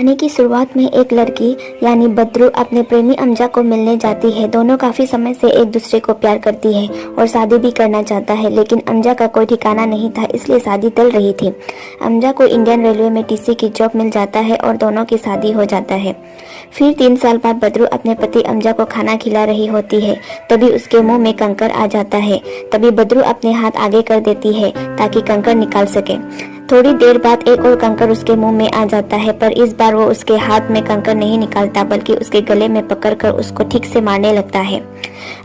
कहानी की शुरुआत में एक लड़की यानी बद्रू अपने प्रेमी अमजा को मिलने जाती है। दोनों काफी समय से एक दूसरे को प्यार करती है और शादी भी करना चाहता है, लेकिन अमजा का कोई ठिकाना नहीं था, इसलिए शादी टल रही थी। अमजा को इंडियन रेलवे में टीसी की जॉब मिल जाता है और दोनों की शादी हो जाता है। फिर 3 साल बाद बद्रू अपने पति अमजा को खाना खिला रही होती है, तभी उसके मुंह में कंकर आ जाता है। तभी बद्रू अपने हाथ आगे कर देती है ताकि कंकर निकाल सके। थोड़ी देर बाद एक और कंकर उसके मुंह में आ जाता है, पर इस बार वो उसके हाथ में कंकर नहीं निकालता बल्कि उसके गले में पकड़कर उसको ठीक से मारने लगता है।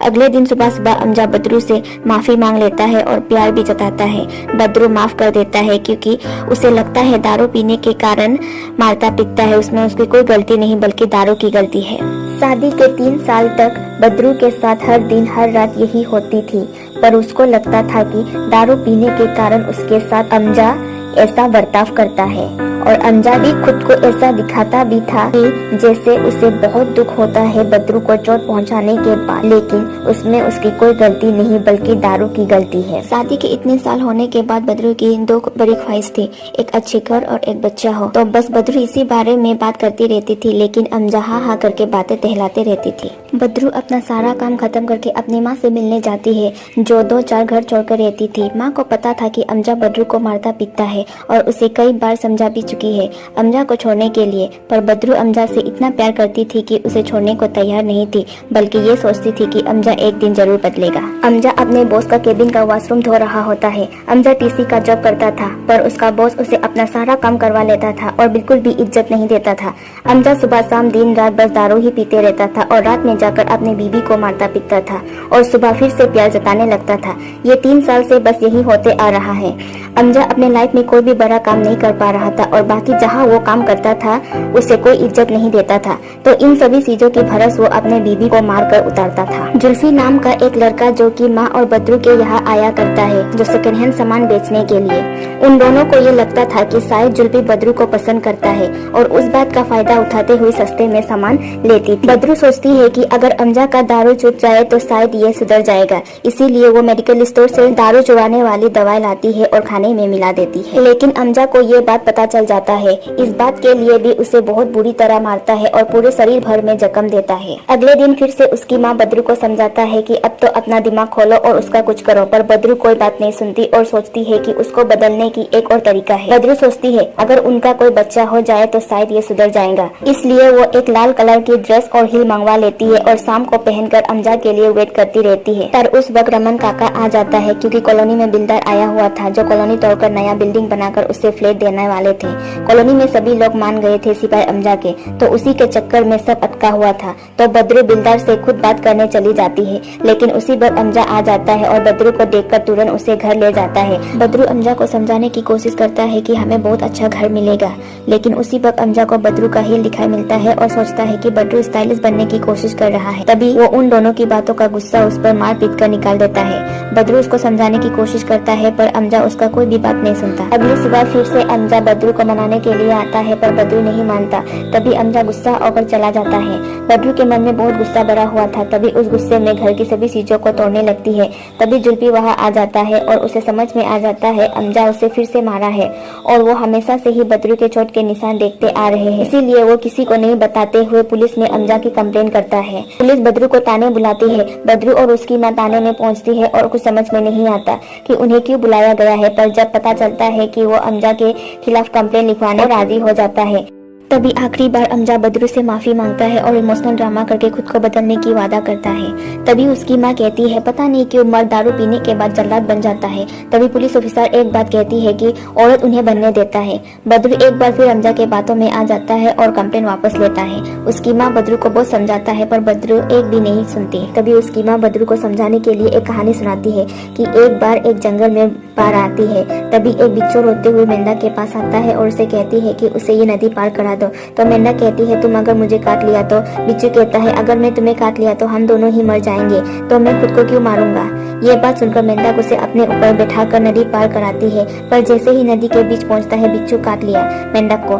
अगले दिन सुबह सुबह अमजा बद्रू से माफी मांग लेता है और प्यार भी जताता है। बद्रू माफ कर देता है क्योंकि उसे लगता है दारू पीने के कारण मारता पीटता है, उसमें उसकी कोई गलती नहीं बल्कि दारू की गलती है। शादी के 3 साल तक बद्रू के साथ हर दिन हर रात यही होती थी, पर उसको लगता था कि दारू पीने के कारण उसके साथ अमजा ऐसा बर्ताव करता है और अमजा भी खुद को ऐसा दिखाता भी था कि जैसे उसे बहुत दुख होता है बद्रू को चोट पहुंचाने के बाद, लेकिन उसमें उसकी कोई गलती नहीं बल्कि दारू की गलती है। शादी के इतने साल होने के बाद बद्रू की 2 बड़ी ख्वाहिश थी, एक अच्छी घर और एक बच्चा हो। तो बस बद्रू इसी बारे में बात करती रहती थी, लेकिन अमजा हाँ हाँ करके बातें टहलाते रहती थी। बद्रू अपना सारा काम खत्म करके अपनी माँ से मिलने जाती है, जो 2-4 घर छोड़कर रहती थी। माँ को पता था कि अमजा बद्रू को मारता पीटता है और उसे कई बार समझा भी चुकी है अमजा को छोड़ने के लिए, पर बद्रू अमजा से इतना प्यार करती थी कि उसे छोड़ने को तैयार नहीं थी, बल्कि ये सोचती थी कि अमजा एक दिन जरूर बदलेगा। अमजा अपने बॉस का केबिन का वॉशरूम धो रहा होता है। अमजा टीसी का जॉब करता था, पर उसका बॉस उसे अपना सारा काम करवा लेता था और बिल्कुल भी इज्जत नहीं देता था। अमजा सुबह शाम दिन रात बस दारू ही पीते रहता था और रात में जाकर अपनी बीवी को मारता पीटता था और सुबह फिर से प्यार जताने लगता था। ये 3 साल से बस यही होते आ रहा है। अमजा अपने लाइफ में कोई भी बड़ा काम नहीं कर पा रहा था और बाकी जहाँ वो काम करता था उसे कोई इज्जत नहीं देता था, तो इन सभी चीजों की भरस वो अपने बीवी को मारकर उतारता था। जुल्फी नाम का एक लड़का जो कि माँ और बद्रू के यहाँ आया करता है, जो सेकंड हैंड सामान बेचने के लिए। उन दोनों को ये लगता था कि शायद जुल्फी बद्रू को पसंद करता है और उस बात का फायदा उठाते हुए सस्ते में सामान लेती थी। बद्रू सोचती है कि अगर अमजा का दारू छूट जाए तो शायद ये सुधर जाएगा, इसीलिए वो मेडिकल स्टोर से दारू चुराने वाली दवाई लाती है और खाने में मिला देती है। लेकिन अमजा को ये बात पता चल जाता है। इस बात के लिए भी उसे बहुत बुरी तरह मारता है और पूरे शरीर भर में जख्म देता है। अगले दिन फिर से उसकी माँ बद्रू को समझाता है कि अब तो अपना दिमाग खोलो और उसका कुछ करो, पर बद्रू कोई बात नहीं सुनती और सोचती है कि उसको बदलने की एक और तरीका है। बद्रू सोचती है अगर उनका कोई बच्चा हो जाए तो शायद ये सुधर जाएगा, इसलिए वो एक लाल कलर की ड्रेस और हिल मंगवा लेती है और शाम को पहनकर अमजा के लिए वेट करती रहती है। पर उस वक्त रमन काका आ जाता है क्योंकि कॉलोनी में बिल्डर आया हुआ था, जो कॉलोनी तोड़कर नया बिल्डिंग बनाकर उसे फ्लैट देने वाले थे। कॉलोनी में सभी लोग मान गए थे सिवाय अमजा के, तो उसी के चक्कर में सब अटका हुआ था। तो बद्रू बिल्डर से खुद बात करने चली जाती है, लेकिन उसी वक्त अमजा आ जाता है और बद्रू को देखकर तुरंत उसे घर ले जाता है। बद्रू अमजा को समझाने की कोशिश करता है कि हमें बहुत अच्छा घर मिलेगा, लेकिन उसी वक्त अमजा को बद्रू का हील दिखाई मिलता है और सोचता है कि बद्रू स्टाइलिश बनने की कोशिश कर रहा है। तभी वो उन दोनों की बातों का गुस्सा उस पर मार पीट कर निकाल देता है। बद्रू उसको समझाने की कोशिश करता है, पर अमजा उसका कोई भी बात नहीं सुनता। अगली सुबह फिर से अमजा बद्रू को मनाने के लिए आता है, पर बद्रू नहीं मानता। तभी अमजा गुस्सा होकर चला जाता है। बद्रू के मन में बहुत गुस्सा भरा हुआ था, तभी उस गुस्से में घर की सभी चीजों को तोड़ने लगती है। तभी जुल्फी वहाँ आ जाता है और उसे समझ में आ जाता है अमजा उसे फिर से मारा है और वो हमेशा से ही बद्रू के चोट के निशान देखते आ रहे हैं, इसीलिए वो किसी को नहीं बताते हुए पुलिस में अमजा की कंप्लेन करता है। पुलिस बद्रू को ताने बुलाती है। बद्रू और उसकी माँ ताने में पहुंचती है और कुछ समझ में नहीं आता कि उन्हें क्यों बुलाया गया है, पर जब पता चलता है कि वो अमजा के खिलाफ कंप्लेन लिखवाने राजी हो जाता है। तभी आखिरी बार अमजा बद्रू से माफी मांगता है और इमोशनल ड्रामा करके खुद को बदलने की वादा करता है। तभी उसकी माँ कहती है पता नहीं क्यों मर्द दारू पीने के बाद जल्लाद बन जाता है। तभी पुलिस ऑफिसर एक बात कहती है कि औरत उन्हें बनने देता है। बद्रू एक बार फिर अमजा के बातों में आ जाता है और कंप्लेन वापस लेता है। उसकी माँ बद्रू को बहुत समझाता है, पर बद्रू एक भी नहीं सुनती। तभी उसकी माँ बद्रू को समझाने के लिए एक कहानी सुनाती है कि एक बार एक जंगल में पार आती है। तभी एक बिच्छू रोते हुए मेंढक के पास आता है और उसे कहती है कि उसे ये नदी पार करा दो। तो मेंढक कहती है तुम अगर मुझे काट लिया तो? बिच्छू कहता है अगर मैं तुम्हें काट लिया तो हम दोनों ही मर जाएंगे, तो मैं खुद को क्यों मारूंगा? ये बात सुनकर मेंढक उसे अपने ऊपर बैठाकर नदी पार कराती है, पर जैसे ही नदी के बीच पहुंचता है बिच्छू काट लिया मेंढक को।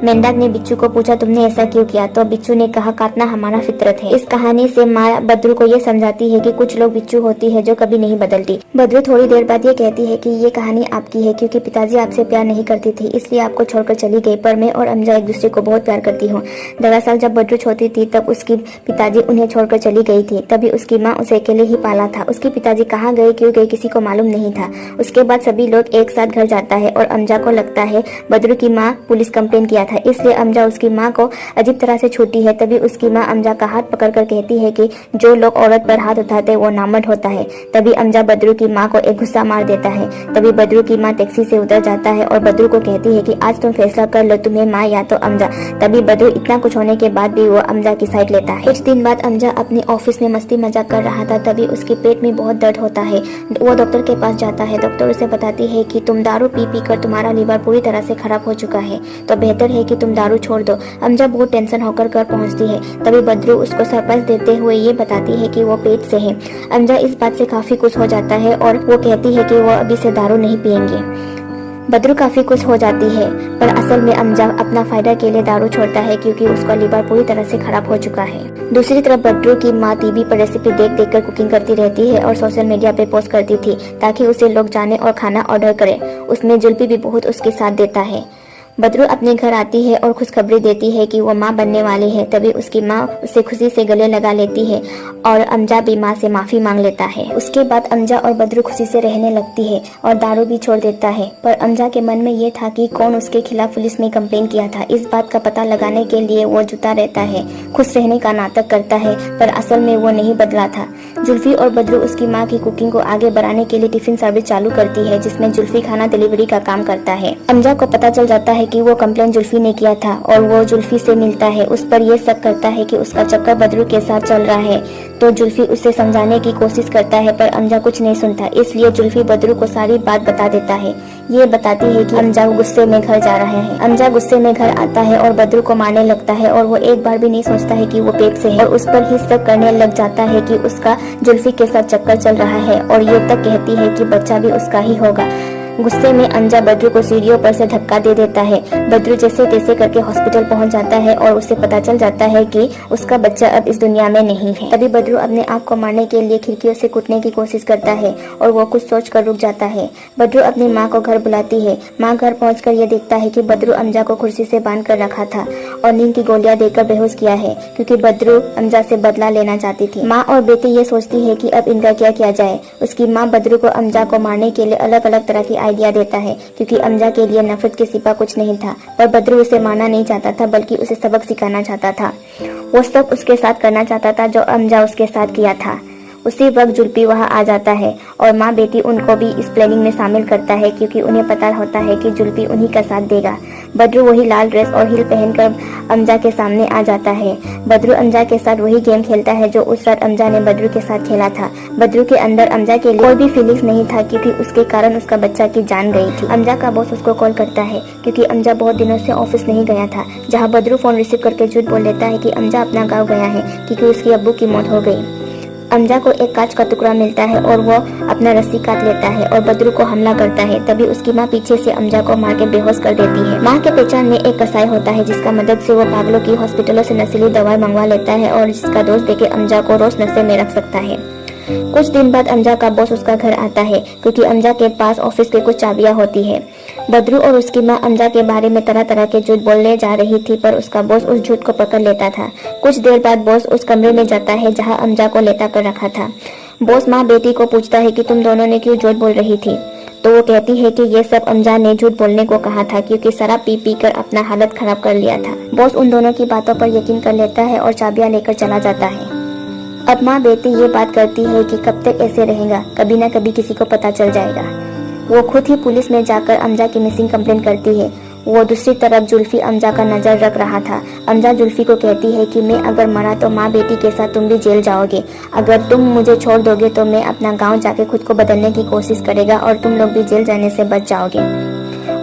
मेंढक ने बिच्छू को पूछा, तुमने ऐसा क्यों किया? तो बिच्छू ने कहा, काटना हमारा फितरत है। इस कहानी से माँ बद्रू को ये समझाती है कि कुछ लोग बिच्छू होती है जो कभी नहीं बदलती। बद्रू थोड़ी देर बाद ये कहती है कि ये कहानी आपकी है क्योंकि पिताजी आपसे प्यार नहीं करती थी, इसलिए आपको छोड़कर चली गई, पर मैं और अमजा एक दूसरे को बहुत प्यार करती हूँ। दरअसल जब बद्रू छोटी थी तब उसकी पिताजी उन्हें छोड़कर चली गई थी, तभी उसकी माँ उसे अकेले ही पाला था। उसके पिताजी कहाँ गए, क्यों गए, किसी को मालूम नहीं था। उसके बाद सभी लोग एक साथ घर जाता है और अमजा को लगता है बद्रू की माँ पुलिस कंप्लेन किया था, इसलिए अमजा उसकी माँ को अजीब तरह से छूटी है। तभी उसकी माँ अमजा का हाथ पकड़कर कहती है कि जो लोग औरत पर हाथ उठाते वो नामर्द होता है। तभी अमजा बद्रू की माँ को एक गुस्सा मार देता है। तभी बद्रू की माँ टैक्सी से उतर जाता है और बद्रू को कहती है कि आज तुम फैसला कर लो, तुम्हें माँ या तो अमजा। तभी बद्रू इतना कुछ होने के बाद भी वो अमजा की साइड लेता है। कुछ दिन बाद अमजा अपने ऑफिस में मस्ती मजाक कर रहा था, तभी उसके पेट में बहुत दर्द होता है। वो डॉक्टर के पास जाता है। डॉक्टर उसे बताती है कि तुम दारू पी पी कर तुम्हारा लीवर पूरी तरह से खराब हो चुका है, तो बेहतर है कि तुम दारू छोड़ दो। अमजा बहुत टेंशन होकर घर पहुंचती है। तभी बद्रू उसको सरप्राइज देते हुए ये बताती है कि वो पेट से है। अमजा इस बात से काफी खुश हो जाता है और वो कहती है कि वो अभी से दारू नहीं पिएंगे। बद्रू काफी खुश हो जाती है, पर असल में अमजा अपना फायदा के लिए दारू छोड़ता है क्योंकि उसका लीवर पूरी तरह से खराब हो चुका है। दूसरी तरफ बद्रू की माँ टीवी पर रेसिपी देख देख कर कुकिंग करती रहती है और सोशल मीडिया पे पोस्ट करती थी ताकि उसे लोग जाने और खाना ऑर्डर करें। उसमें जुल्फी भी बहुत उसके साथ देता है। बद्रू अपने घर आती है और खुशखबरी देती है कि वो माँ बनने वाली है। तभी उसकी माँ उसे खुशी से गले लगा लेती है और अमजा भी माँ से माफी मांग लेता है। उसके बाद अमजा और बद्रू खुशी से रहने लगती है और दारू भी छोड़ देता है। पर अमजा के मन में ये था कि कौन उसके खिलाफ पुलिस में कंप्लेन किया था। इस बात का पता लगाने के लिए वो जुटा रहता है, खुश रहने का नाटक करता है, पर असल में वो नहीं बदला था। जुल्फी और बद्रू उसकी माँ की कुकिंग को आगे बढ़ाने के लिए टिफिन सर्विस चालू करती है, जिसमें जुल्फी खाना डिलीवरी का काम करता है। अमजा को पता चल जाता है कि वो कंप्लेन जुल्फी ने किया था और वो जुल्फी से मिलता है। उस पर ये शक करता है कि उसका चक्कर बद्रू के साथ चल रहा है, तो जुल्फी उसे समझाने की कोशिश करता है, पर अमजा कुछ नहीं सुनता। इसलिए जुल्फी बद्रू को सारी बात बता देता है। ये बताती है कि अमजा गुस्से में घर जा रहा है। अमजा गुस्से में घर आता है और बद्रू को मारने लगता है और वो एक बार भी नहीं सोचता है कि वो पेट से है और उस पर ही शक करने लग जाता है कि उसका जुल्फी के साथ चक्कर चल रहा है और ये तक कहती है कि बच्चा भी उसका ही होगा। गुस्से में अमजा बद्रू को सीढ़ियों पर से धक्का दे देता है। बद्रू जैसे तैसे करके हॉस्पिटल पहुंच जाता है और उसे पता चल जाता है कि उसका बच्चा अब इस दुनिया में नहीं है। तभी बद्रू अपने आप को मारने के लिए खिड़कियों से कूदने की कोशिश करता है और वो कुछ सोच कर रुक जाता है। बद्रू अपनी माँ को घर बुलाती है। माँ घर पहुंचकर ये देखता है कि बद्रू अमजा को कुर्सी से बांध कर रखा था और नींद की गोलियां देकर बेहोश किया है क्योंकि बद्रू अमजा से बदला लेना चाहती थी। माँ और बेटी ये सोचती है कि अब इनका क्या किया जाए। उसकी माँ बद्रू को अमजा को मारने के लिए अलग अलग तरह की आइडिया देता है क्योंकि अमजा के लिए नफरत के सिवा कुछ नहीं था, पर बद्रू उसे मारना नहीं चाहता था बल्कि उसे सबक सिखाना चाहता था। वो सब उसके साथ करना चाहता था जो अमजा उसके साथ किया था। उसी वक्त जुल्फी वहां आ जाता है और माँ बेटी उनको भी इस प्लानिंग में शामिल करता है क्योंकि उन्हें पता होता है कि जुल्फी उन्हीं का साथ देगा। बद्रू वही लाल ड्रेस और हील पहनकर अमजा के सामने आ जाता है। बद्रू अमजा के साथ वही गेम खेलता है जो उस रात अमजा ने बद्रू के साथ खेला था। बद्रू के अंदर अमजा के लिए कोई भी फीलिंग्स नहीं था क्योंकि उसके कारण उसका बच्चा की जान गई थी। अमजा का बॉस उसको कॉल करता है क्योंकि अमजा बहुत दिनों से ऑफिस नहीं गया था, जहाँ बद्रू फोन रिसीव करके झूठ बोल लेता है कि अमजा अपना गाँव गया है क्योंकि उसकी अब्बू की मौत हो गई। अमजा को एक कांच का टुकड़ा मिलता है और वो अपना रस्सी काट लेता है और बद्रू को हमला करता है। तभी उसकी माँ पीछे से अमजा को मार के बेहोश कर देती है। माँ के पहचान में एक कसाई होता है जिसका मदद से वो पागलों की हॉस्पिटलों से नशीली दवाई मंगवा लेता है और जिसका दोस्त देके अमजा को रोज नशे में रख सकता है। कुछ दिन बाद अमजा का बॉस उसका घर आता है क्योंकि अमजा के पास ऑफिस के कुछ चाबियां होती है। बद्रू और उसकी माँ अमजा के बारे में तरह तरह के झूठ बोलने जा रही थी, पर उसका बॉस उस झूठ को पकड़ लेता था। कुछ देर बाद बॉस उस कमरे में जाता है जहाँ अमजा को लेटा कर रखा था। बॉस माँ बेटी को पूछता है कि तुम दोनों ने क्यों झूठ बोल रही थी, तो वो कहती है कि ये सब अमजा ने झूठ बोलने को कहा था क्योंकि शराब पी पी कर अपना हालत खराब कर लिया था। बॉस उन दोनों की बातों पर यकीन कर लेता है और चाबियां लेकर चला जाता है। अब माँ बेटी ये बात करती है कि कब तक ऐसे रहेगा, कभी ना कभी किसी को पता चल जाएगा। वो खुद ही पुलिस में जाकर अमजा की मिसिंग कंप्लेन करती है। वो दूसरी तरफ जुल्फी अमजा का नजर रख रहा था। अमजा जुल्फी को कहती है कि मैं अगर मरा तो माँ बेटी के साथ तुम भी जेल जाओगे। अगर तुम मुझे छोड़ दोगे तो मैं अपना गांव जाके खुद को बदलने की कोशिश करेगा और तुम लोग भी जेल जाने से बच जाओगे।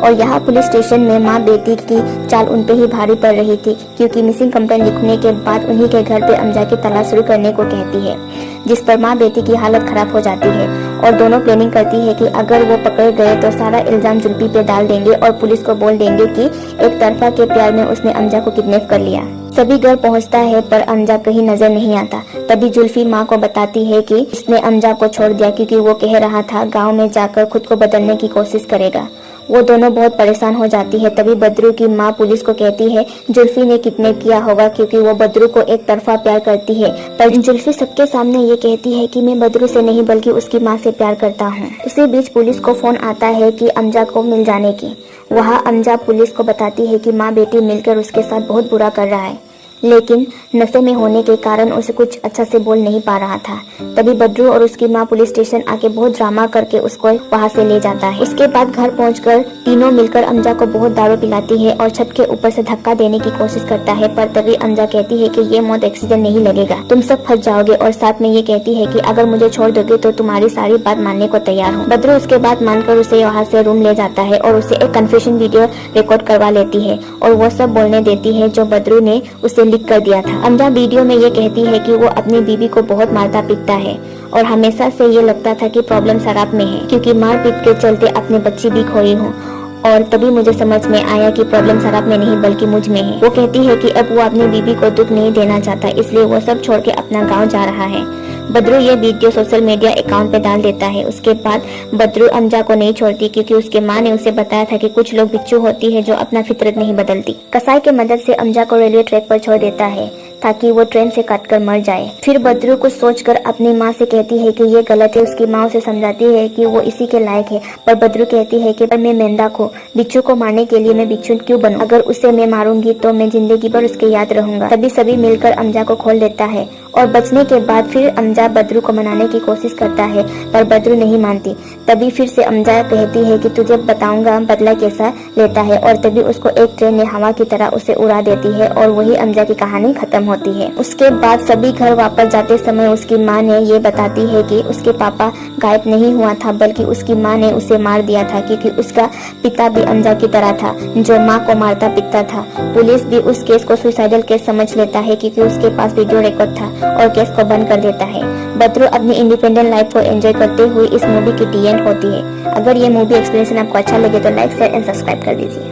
और यहाँ पुलिस स्टेशन में माँ बेटी की चाल उन पे ही भारी पड़ रही थी, क्योंकि मिसिंग कंप्लेंट लिखने के बाद उन्हीं के घर पे अमजा की तलाश शुरू करने को कहती है, जिस पर माँ बेटी की हालत खराब हो जाती है और दोनों प्लानिंग करती है कि अगर वो पकड़े गए तो सारा इल्जाम जुल्फी पे डाल देंगे और पुलिस को बोल देंगे कि एक तरफा के प्यार में उसने अमजा को किडनैप कर लिया। सभी घर पहुंचता है पर अमजा कहीं नजर नहीं आता। तभी जुल्फी माँ को बताती है कि उसने अमजा को छोड़ दिया क्योंकि वो कह रहा था गांव में जाकर खुद को बदलने की कोशिश करेगा। वो दोनों बहुत परेशान हो जाती है। तभी बद्रू की माँ पुलिस को कहती है जुल्फी ने किडनैप किया होगा क्योंकि वो बद्रू को एक तरफा प्यार करती है। पर जुल्फी सबके सामने ये कहती है कि मैं बद्रू से नहीं बल्कि उसकी माँ से प्यार करता हूँ। उसी बीच पुलिस को फोन आता है कि अमजा को मिल जाने की। वहाँ अमजा पुलिस को बताती है कि माँ बेटी मिलकर उसके साथ बहुत बुरा कर रहा है, लेकिन नशे में होने के कारण उसे कुछ अच्छा से बोल नहीं पा रहा था। तभी बद्रू और उसकी माँ पुलिस स्टेशन आके बहुत ड्रामा करके उसको वहाँ से ले जाता है। उसके बाद घर पहुंचकर तीनों मिलकर अमजा को बहुत दारू पिलाती है और छत के ऊपर से धक्का देने की कोशिश करता है, पर तभी अमजा कहती है कि ये मौत एक्सीडेंट नहीं लगेगा, तुम सब फंस जाओगे, और साथ में ये कहती है कि अगर मुझे छोड़ दोगे तो तुम्हारी सारी बात मानने को तैयार हूँ। बद्रू उसके बाद मानकर उसे वहाँ से रूम ले जाता है और उसे एक कन्फेशन वीडियो रिकॉर्ड करवा लेती है और वो सब बोलने देती है जो बद्रू ने उसे लिख कर दिया था। अमजा वीडियो में ये कहती है कि वो अपनी बीवी को बहुत मारता पीटता है और हमेशा से ये लगता था कि प्रॉब्लम शराब में है, क्योंकि मार पीट के चलते अपने बच्ची भी खोई हूँ, और तभी मुझे समझ में आया कि प्रॉब्लम शराब में नहीं बल्कि मुझ में है। वो कहती है कि अब वो अपनी बीवी को दुख नहीं देना चाहता, इसलिए वो सब छोड़ के अपना गाँव जा रहा है। बद्रू ये वीडियो सोशल मीडिया अकाउंट पे डाल देता है। उसके बाद बद्रू अमजा को नहीं छोड़ती क्योंकि उसके माँ ने उसे बताया था कि कुछ लोग बिच्छू होती है जो अपना फितरत नहीं बदलती। कसाई के मदद से अमजा को रेलवे ट्रैक पर छोड़ देता है ताकि वो ट्रेन से कटकर मर जाए। फिर बद्रू कुछ सोचकर अपनी माँ से कहती है कि ये गलत है। उसकी माँ उसे समझाती है कि वो इसी के लायक है, पर बद्रू कहती है कि पर मैं मेंढक हूँ, बिच्छू को मारने के लिए मैं बिच्छू क्यों बनूं? अगर उसे मैं मारूंगी तो मैं जिंदगी भर उसके याद रहूंगा। तभी सभी मिलकर अमजा को खोल देता है और बचने के बाद फिर अमजा बद्रू को मनाने की कोशिश करता है, पर बद्रू नहीं मानती। तभी फिर से अमजा कहती है कि तुझे बताऊंगा बदला कैसा लेता है, और तभी उसको एक ट्रेन ने हवा की तरह उसे उड़ा देती है और वही अमजा की कहानी खत्म होती है। उसके बाद सभी घर वापस जाते समय उसकी माँ ने ये बताती है कि उसके पापा गायब नहीं हुआ था बल्कि उसकी माँ ने उसे मार दिया था, क्योंकि उसका पिता भी अमजा की तरह था जो माँ को मारता पीटता था। पुलिस भी उस केस को सुसाइडल केस समझ लेता है क्योंकि उसके पास वीडियो रिकॉर्ड था और केस को बंद कर देता है। बद्रू अपनी इंडिपेंडेंट लाइफ को एंजॉय करते हुए इस मूवी की डी एंड होती है। अगर ये मूवी एक्सपीरियंस आपको अच्छा लगे तो लाइक शेयर एंड सब्सक्राइब कर दीजिए।